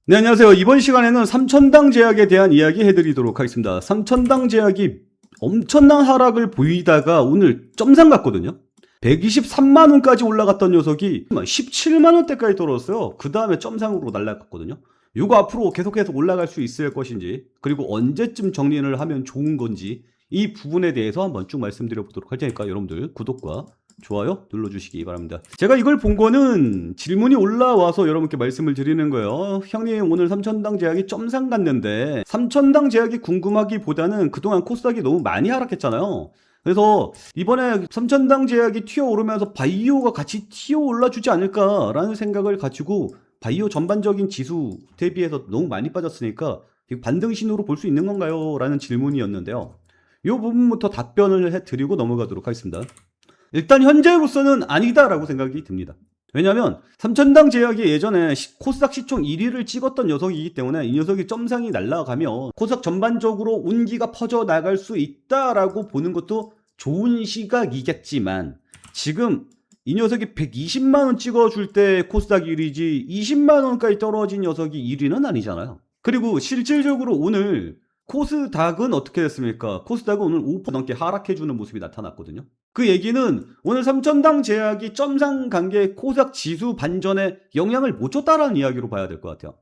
네, 안녕하세요. 이번 시간에는 삼천당 제약에 대한 이야기 해드리도록 하겠습니다. 삼천당 제약이 엄청난 하락을 보이다가 오늘 점상 갔거든요. 123만원까지 올라갔던 녀석이 17만원대까지 떨어졌어요. 그 다음에 점상으로 날아갔거든요. 이거 앞으로 계속해서 올라갈 수 있을 것인지, 그리고 언제쯤 정리를 하면 좋은 건지, 이 부분에 대해서 한번 쭉 말씀드려 보도록 할 테니까 여러분들 구독과 좋아요 눌러주시기 바랍니다. 제가 이걸 본 거는 질문이 올라와서 여러분께 말씀을 드리는 거예요. 형님, 오늘 삼천당 제약이 점상 갔는데 삼천당 제약이 궁금하기보다는 그동안 코스닥이 너무 많이 하락했잖아요. 그래서 이번에 삼천당 제약이 튀어오르면서 바이오가 같이 튀어올라주지 않을까라는 생각을 가지고, 바이오 전반적인 지수 대비해서 너무 많이 빠졌으니까 반등 신호로 볼 수 있는 건가요? 라는 질문이었는데요. 이 부분부터 답변을 해드리고 넘어가도록 하겠습니다. 일단 현재로서는 아니다라고 생각이 듭니다. 왜냐하면 삼천당 제약이 예전에 코스닥 시총 1위를 찍었던 녀석이기 때문에 이 녀석이 점상이 날아가면 코스닥 전반적으로 운기가 퍼져나갈 수 있다라고 보는 것도 좋은 시각이겠지만, 지금 이 녀석이 120만원 찍어줄 때 코스닥 1위지 20만원까지 떨어진 녀석이 1위는 아니잖아요. 그리고 실질적으로 오늘 코스닥은 어떻게 됐습니까? 코스닥은 오늘 5% 넘게 하락해주는 모습이 나타났거든요. 그 얘기는 오늘 삼천당 제약이 점상 관계 코스닥 지수 반전에 영향을 못 줬다라는 이야기로 봐야 될 것 같아요.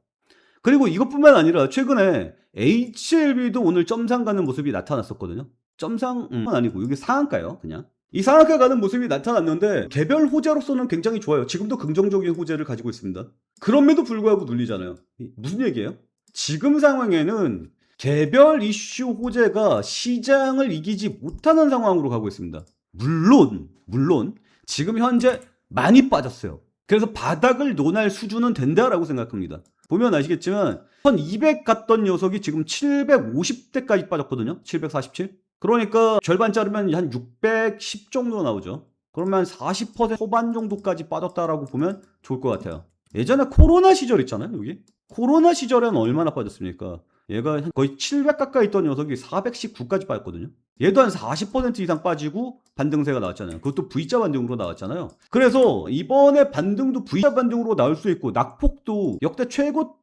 그리고 이것뿐만 아니라 최근에 HLB도 오늘 점상 가는 모습이 나타났었거든요. 점상은 아니고 이게 상한가요, 그냥. 이 상한가 가는 모습이 나타났는데 개별 호재로서는 굉장히 좋아요. 지금도 긍정적인 호재를 가지고 있습니다. 그럼에도 불구하고 눌리잖아요. 무슨 얘기예요? 지금 상황에는 개별 이슈 호재가 시장을 이기지 못하는 상황으로 가고 있습니다. 물론 지금 현재 많이 빠졌어요. 그래서 바닥을 논할 수준은 된다라고 생각합니다. 보면 아시겠지만 1200 갔던 녀석이 지금 750대까지 빠졌거든요. 747. 그러니까 절반 자르면 한 610 정도 나오죠. 그러면 40% 초반 정도까지 빠졌다라고 보면 좋을 것 같아요. 예전에 코로나 시절 있잖아요, 여기. 코로나 시절에는 얼마나 빠졌습니까? 얘가 거의 700 가까이 있던 녀석이 419까지 빠졌거든요. 얘도 한 40% 이상 빠지고 반등세가 나왔잖아요. 그것도 V자 반등으로 나왔잖아요. 그래서 이번에 반등도 V자 반등으로 나올 수 있고, 낙폭도 역대 최고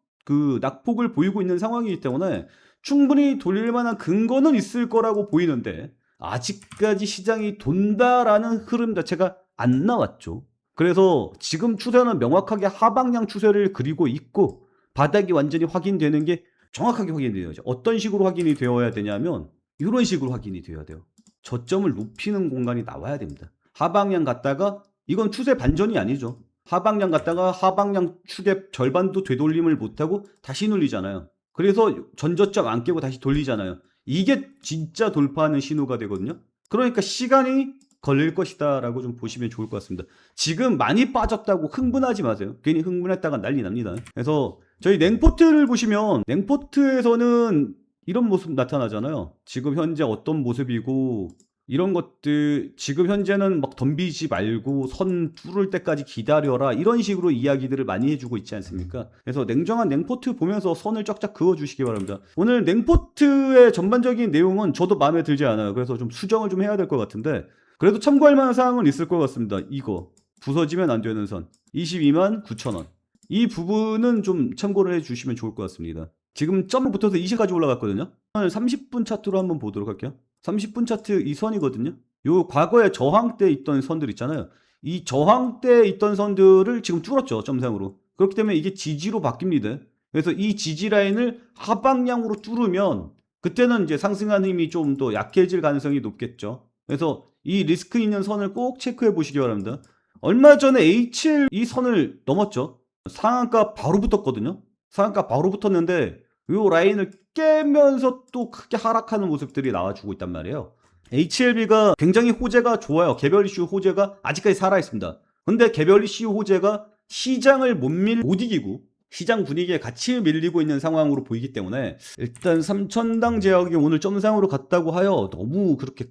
낙폭을 보이고 있는 상황이기 때문에 충분히 돌릴 만한 근거는 있을 거라고 보이는데, 아직까지 시장이 돈다라는 흐름 자체가 안 나왔죠. 그래서 지금 추세는 명확하게 하방향 추세를 그리고 있고, 바닥이 완전히 확인되는 게 정확하게 확인되어야죠. 어떤 식으로 확인이 되어야 되냐면 이런 식으로 확인이 되어야 돼요. 저점을 높이는 공간이 나와야 됩니다. 하방향 갔다가, 이건 추세 반전이 아니죠. 하방향 갔다가 하방향 축의 절반도 되돌림을 못하고 다시 눌리잖아요. 그래서 전저점 안 깨고 다시 돌리잖아요. 이게 진짜 돌파하는 신호가 되거든요. 그러니까 시간이 걸릴 것이다 라고 좀 보시면 좋을 것 같습니다. 지금 많이 빠졌다고 흥분하지 마세요. 괜히 흥분했다가 난리 납니다. 그래서 저희 냉포트를 보시면 냉포트에서는 이런 모습 나타나잖아요. 지금 현재 어떤 모습이고, 이런 것들 지금 현재는 막 덤비지 말고 선 뚫을 때까지 기다려라, 이런 식으로 이야기들을 많이 해주고 있지 않습니까? 그래서 냉정한 냉포트 보면서 선을 쫙쫙 그어주시기 바랍니다. 오늘 냉포트의 전반적인 내용은 저도 마음에 들지 않아요. 그래서 좀 수정을 좀 해야 될 것 같은데, 그래도 참고할 만한 사항은 있을 것 같습니다. 이거 부서지면 안 되는 선 22만 9천원, 이 부분은 좀 참고를 해주시면 좋을 것 같습니다. 지금 점 붙어서 20까지 올라갔거든요. 오늘 30분 차트로 한번 보도록 할게요. 30분 차트 이 선이거든요. 요 과거에 저항 때 있던 선들 있잖아요. 이 저항 때 있던 선들을 지금 뚫었죠, 점상으로. 그렇기 때문에 이게 지지로 바뀝니다. 그래서 이 지지 라인을 하방향으로 뚫으면 그때는 이제 상승하는 힘이 좀 더 약해질 가능성이 높겠죠. 그래서 이 리스크 있는 선을 꼭 체크해 보시기 바랍니다. 얼마 전에 HL 이 선을 넘었죠. 상한가 바로 붙었거든요. 상한가 바로 붙었는데 이 라인을 깨면서 또 크게 하락하는 모습들이 나와주고 있단 말이에요. HLB가 굉장히 호재가 좋아요. 개별 이슈 호재가 아직까지 살아있습니다. 근데 개별 이슈 호재가 시장을 못 이기고 시장 분위기에 같이 밀리고 있는 상황으로 보이기 때문에, 일단 삼천당 제약이 오늘 점상으로 갔다고 하여 너무 그렇게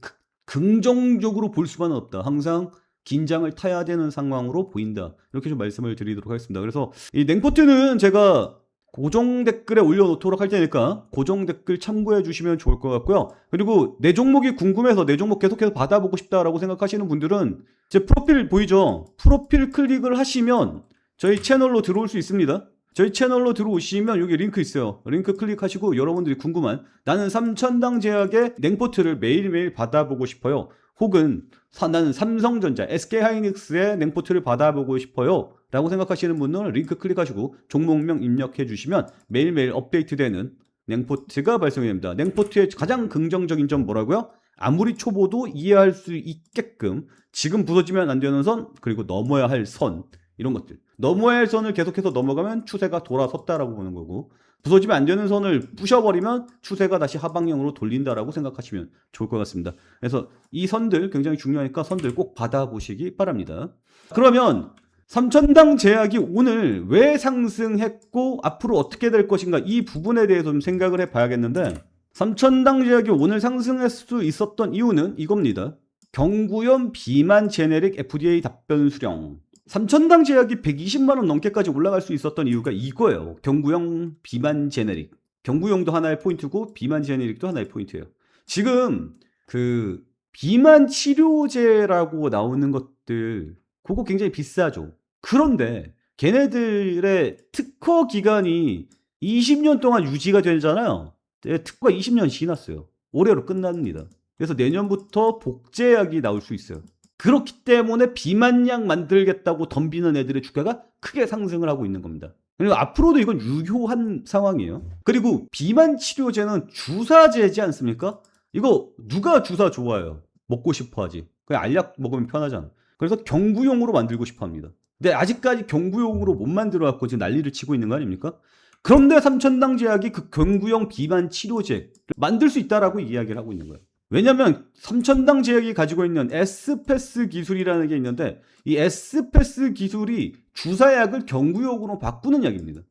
긍정적으로 볼 수만은 없다. 항상 긴장을 타야 되는 상황으로 보인다. 이렇게 좀 말씀을 드리도록 하겠습니다. 그래서 이 냉포트는 제가 고정 댓글에 올려놓도록 할 테니까 고정 댓글 참고해 주시면 좋을 것 같고요. 그리고 내 종목이 궁금해서 내 종목 계속해서 받아보고 싶다라고 생각하시는 분들은 제 프로필 보이죠? 프로필 클릭을 하시면 저희 채널로 들어올 수 있습니다. 저희 채널로 들어오시면 여기 링크 있어요. 링크 클릭하시고 여러분들이 궁금한 나는 삼천당 제약의 냉포트를 매일매일 받아보고 싶어요. 혹은 나는 삼성전자, SK하이닉스의 냉포트를 받아보고 싶어요 라고 생각하시는 분은 링크 클릭하시고 종목명 입력해 주시면 매일매일 업데이트되는 냉포트가 발송이 됩니다. 냉포트의 가장 긍정적인 점 뭐라고요? 아무리 초보도 이해할 수 있게끔 지금 부서지면 안 되는 선, 그리고 넘어야 할 선, 이런 것들. 넘어야 할 선을 계속해서 넘어가면 추세가 돌아섰다라고 보는 거고, 부서지면 안 되는 선을 부셔버리면 추세가 다시 하방향으로 돌린다라고 생각하시면 좋을 것 같습니다. 그래서 이 선들 굉장히 중요하니까 선들 꼭 받아보시기 바랍니다. 그러면 삼천당 제약이 오늘 왜 상승했고 앞으로 어떻게 될 것인가, 이 부분에 대해서 좀 생각을 해봐야겠는데, 삼천당 제약이 오늘 상승할 수 있었던 이유는 이겁니다. 경구용 비만 제네릭 FDA 답변 수령. 삼천당 제약이 120만원 넘게까지 올라갈 수 있었던 이유가 이거예요. 경구용 비만 제네릭. 경구용도 하나의 포인트고 비만 제네릭도 하나의 포인트예요. 지금 그 비만 치료제라고 나오는 것들 그거 굉장히 비싸죠. 그런데 걔네들의 특허 기간이 20년 동안 유지가 되잖아요. 특허가 20년 지났어요. 올해로 끝납니다. 그래서 내년부터 복제약이 나올 수 있어요. 그렇기 때문에 비만약 만들겠다고 덤비는 애들의 주가가 크게 상승을 하고 있는 겁니다. 그리고 앞으로도 이건 유효한 상황이에요. 그리고 비만 치료제는 주사제지 않습니까? 이거 누가 주사 좋아해요? 먹고 싶어 하지. 그냥 알약 먹으면 편하잖아. 그래서 경구용으로 만들고 싶어 합니다. 근데 아직까지 경구용으로 못 만들어 갖고 지금 난리를 치고 있는 거 아닙니까? 그런데 삼천당 제약이 그 경구용 비만 치료제 만들 수 있다라고 이야기를 하고 있는 거예요. 왜냐면 삼천당 제약이 가지고 있는 S패스 기술이라는 게 있는데, 이 S패스 기술이 주사약을 경구용으로 바꾸는 약입니다.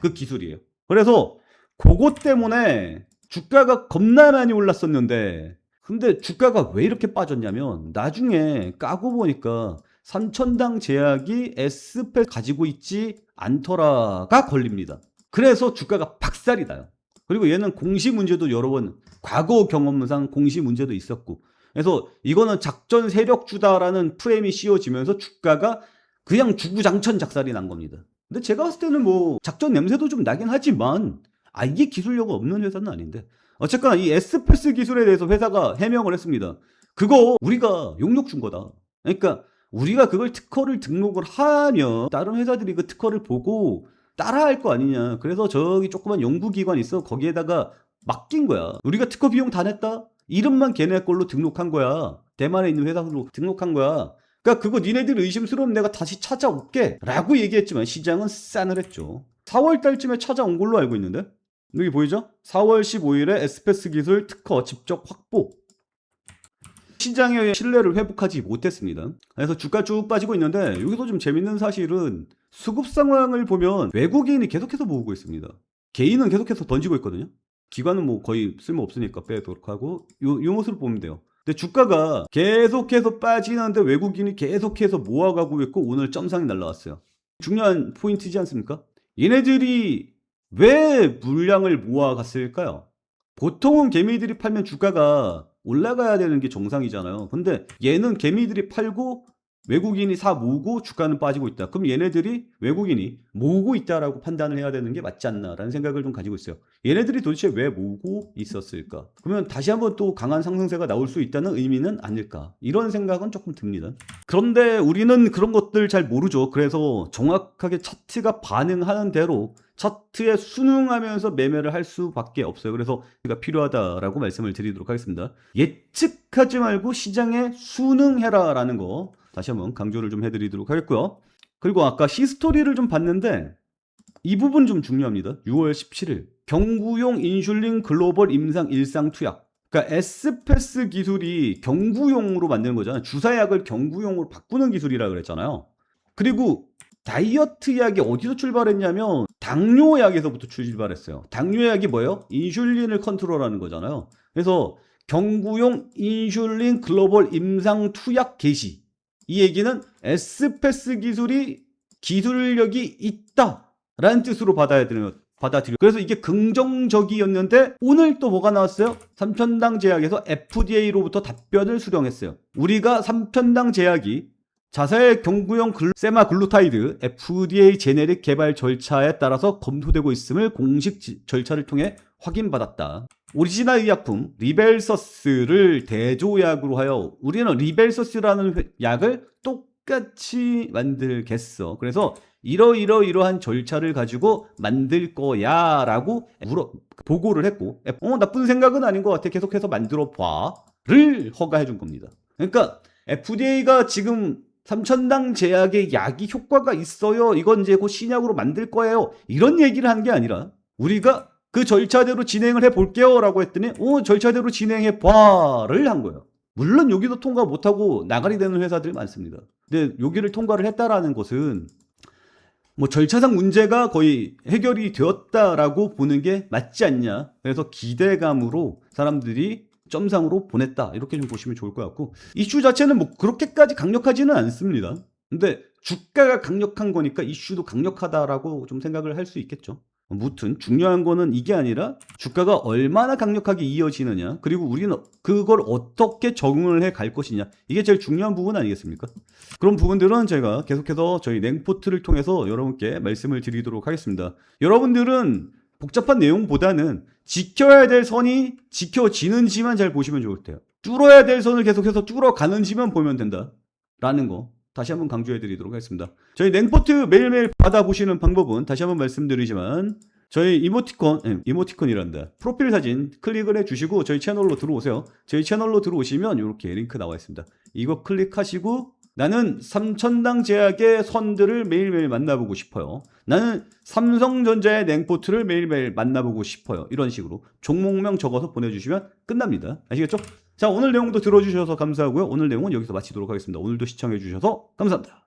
그 기술이에요. 그래서 그것 때문에 주가가 겁나 많이 올랐었는데, 근데 주가가 왜 이렇게 빠졌냐면 나중에 까고 보니까 삼천당 제약이 S패스 가지고 있지 않더라가 걸립니다. 그래서 주가가 박살이 나요. 그리고 얘는 공시 문제도 여러 번 과거 경험상 공시 문제도 있었고, 그래서 이거는 작전 세력주다라는 프레임이 씌워지면서 주가가 그냥 주구장천 작살이 난 겁니다. 근데 제가 봤을 때는 뭐 작전 냄새도 좀 나긴 하지만 이게 기술력 없는 회사는 아닌데, 어쨌거나 이 S패스 기술에 대해서 회사가 해명을 했습니다. 그거 우리가 용역 준 거다. 그러니까 우리가 그걸 특허를 등록을 하면 다른 회사들이 그 특허를 보고 따라할 거 아니냐. 그래서 저기 조그만 연구기관 있어. 거기에다가 맡긴 거야. 우리가 특허 비용 다 냈다? 이름만 걔네 걸로 등록한 거야. 대만에 있는 회사로 등록한 거야. 그러니까 그거 니네들 의심스러우면 내가 다시 찾아올게 라고 얘기했지만 시장은 싸늘했죠. 4월 달쯤에 찾아온 걸로 알고 있는데, 여기 보이죠? 4월 15일에 S패스 기술 특허 직접 확보. 시장의 신뢰를 회복하지 못했습니다. 그래서 주가 쭉 빠지고 있는데, 여기서 좀 재밌는 사실은 수급 상황을 보면 외국인이 계속해서 모으고 있습니다. 개인은 계속해서 던지고 있거든요. 기관은 뭐 거의 쓸모없으니까 빼도록 하고, 요 모습을 보면 돼요. 근데 주가가 계속해서 빠지는데 외국인이 계속해서 모아가고 있고 오늘 점상이 날라왔어요. 중요한 포인트지 않습니까? 얘네들이 왜 물량을 모아갔을까요? 보통은 개미들이 팔면 주가가 올라가야 되는 게 정상이잖아요. 근데 얘는 개미들이 팔고 외국인이 사 모으고 주가는 빠지고 있다. 그럼 얘네들이 외국인이 모으고 있다라고 판단을 해야 되는 게 맞지 않나라는 생각을 좀 가지고 있어요. 얘네들이 도대체 왜 모으고 있었을까? 그러면 다시 한번 또 강한 상승세가 나올 수 있다는 의미는 아닐까? 이런 생각은 조금 듭니다. 그런데 우리는 그런 것들 잘 모르죠. 그래서 정확하게 차트가 반응하는 대로 차트에 순응하면서 매매를 할 수밖에 없어요. 그래서 우리가 필요하다라고 말씀을 드리도록 하겠습니다. 예측하지 말고 시장에 순응해라 라는 거 다시 한번 강조를 좀 해드리도록 하겠고요. 그리고 아까 히스토리를 좀 봤는데 이 부분 좀 중요합니다. 6월 17일 경구용 인슐린 글로벌 임상 일상 투약. 그러니까 S패스 기술이 경구용으로 만드는 거잖아요. 주사약을 경구용으로 바꾸는 기술이라 그랬잖아요. 그리고 다이어트 약이 어디서 출발했냐면 당뇨약에서부터 출발했어요. 당뇨약이 뭐예요? 인슐린을 컨트롤하는 거잖아요. 그래서 경구용 인슐린 글로벌 임상 투약 개시. 이 얘기는 S패스 기술이 기술력이 있다라는 뜻으로 받아들여요. 그래서 이게 긍정적이었는데 오늘 또 뭐가 나왔어요? 삼천당 제약에서 FDA로부터 답변을 수령했어요. 우리가 삼천당 제약이 자사의 경구용 세마글루타이드 FDA 제네릭 개발 절차에 따라서 검토되고 있음을 공식 절차를 통해 확인받았다. 오리지널 의약품 리벨서스를 대조약으로 하여 우리는 리벨서스라는 약을 똑같이 만들겠어. 그래서 이러한 절차를 가지고 만들 거야 라고 보고를 했고, 나쁜 생각은 아닌 것 같아, 계속해서 만들어 봐를 허가해 준 겁니다. 그러니까 FDA가 지금 삼천당 제약의 약이 효과가 있어요, 이건 이제 곧 신약으로 만들 거예요, 이런 얘기를 한 게 아니라 우리가 그 절차대로 진행을 해볼게요 라고 했더니 절차대로 진행해봐를 한 거예요. 물론 여기도 통과 못하고 나가리 되는 회사들이 많습니다. 근데 여기를 통과를 했다라는 것은 뭐 절차상 문제가 거의 해결이 되었다라고 보는 게 맞지 않냐. 그래서 기대감으로 사람들이 점상으로 보냈다, 이렇게 좀 보시면 좋을 것 같고, 이슈 자체는 뭐 그렇게까지 강력하지는 않습니다. 근데 주가가 강력한 거니까 이슈도 강력하다라고 좀 생각을 할 수 있겠죠. 무튼 중요한 거는 이게 아니라 주가가 얼마나 강력하게 이어지느냐, 그리고 우리는 그걸 어떻게 적응을 해 갈 것이냐, 이게 제일 중요한 부분 아니겠습니까? 그런 부분들은 제가 계속해서 저희 냉포트를 통해서 여러분께 말씀을 드리도록 하겠습니다. 여러분들은 복잡한 내용보다는 지켜야 될 선이 지켜지는지만 잘 보시면 좋을 테요. 뚫어야 될 선을 계속해서 뚫어가는지만 보면 된다라는 거 다시 한번 강조해 드리도록 하겠습니다. 저희 냉포트 매일매일 받아보시는 방법은 다시 한번 말씀드리지만 저희 이모티콘이란다, 프로필 사진 클릭을 해주시고 저희 채널로 들어오세요. 저희 채널로 들어오시면 이렇게 링크 나와 있습니다. 이거 클릭하시고 나는 삼천당 제약의 선들을 매일매일 만나보고 싶어요, 나는 삼성전자의 냉포트를 매일매일 만나보고 싶어요, 이런 식으로 종목명 적어서 보내주시면 끝납니다. 아시겠죠? 자, 오늘 내용도 들어주셔서 감사하고요. 오늘 내용은 여기서 마치도록 하겠습니다. 오늘도 시청해주셔서 감사합니다.